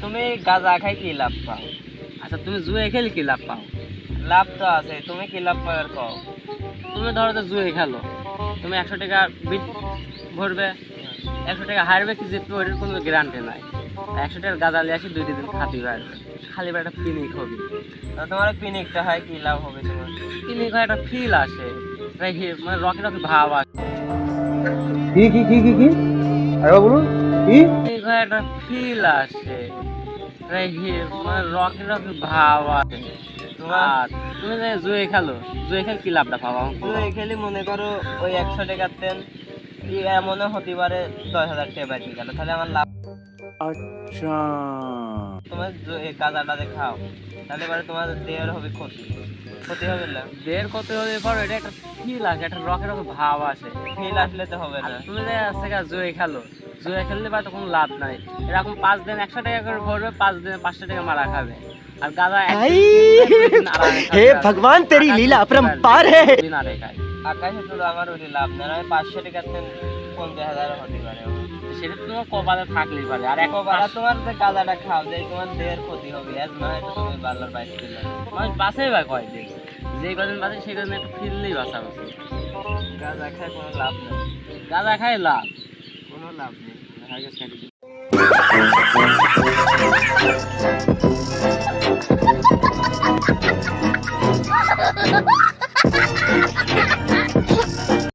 তুমি গাঁজা খাই কি লাভ পাও? আচ্ছা তুমি জুয়ে খেলে কি লাভ পাও? লাভ তো আছে, তুমি কি লাভ পাও আর কও? তুমি ধরো তো জুয়ে খেলো, তুমি 100 টাকা বিট ভরবে, 100 টাকা হারবে কি জিতবে ওইটার কোনো গ্যারান্টি নাই। 100 টাকার গাঁজা নিয়ে আসি 2 দিন খাতি পারবে, খালি একটা পিনিক হবে। তোমার পিনিকটা হয় কি লাভ হবে তোমার? পিনিক হয় একটা ফিল আসে, মানে রকি রকি ভাব আসে। কি আরে বলুন কি? পিনিক হয় একটা ফিল আসে, মানে রকি রকি ভাব আসে। আর তুমি যে জুয়ে খেলো, জুয়ে খেলে কি লাভটা পাবা? জুয়ে খেলি মনে করো ওই 100 টাকার তেল কি এমনও হতে পারে 10,000 টাকা বাঁচে গেল, তাহলে আমার লাভ। আচ্ছা তোমার গাঁজাটা যে খাও তাহলে এবারে তোমার দেহের হবে ক্ষতি, ক্ষতি হবে না? দেড় কত হলে পর এটা একটা ফিল আসে, একটা রকের রকম ভাব আসে। ফিল আসলে তো হবে আর না। তুমি যে আছে জুয়ে খেলো, জুয়ে খেললে বা তো কোনো লাভ নাই। এরকম 5 দিন 100 টাকা করে ভরবে, 5 দিনে 500 টাকা মারা খাবে। আর গাঁজা हे भगवान तेरी लीला अपरंपार है। আকাশে তো আমার ওই লাভ না, আমি 500 টাকার তেল 50,000 হতে পারে। সেটা তোমার কপালে থাকলেই পারে। আর একবার তোমার যে গাঁজাটা খাও যে তোমার দেহের ক্ষতি হবে, আজ নয় তো তুমি বাল্লার বাইরে দিলে মানুষ বাঁচেই বা কয়দিন, যে কদিন বাঁচে সেই কদিন একটু ফিরলেই বাঁচা বাঁচে। গাঁজা খায় কোনো লাভ নেই, গাঁজা খাই লাভ, কোনো লাভ নেই।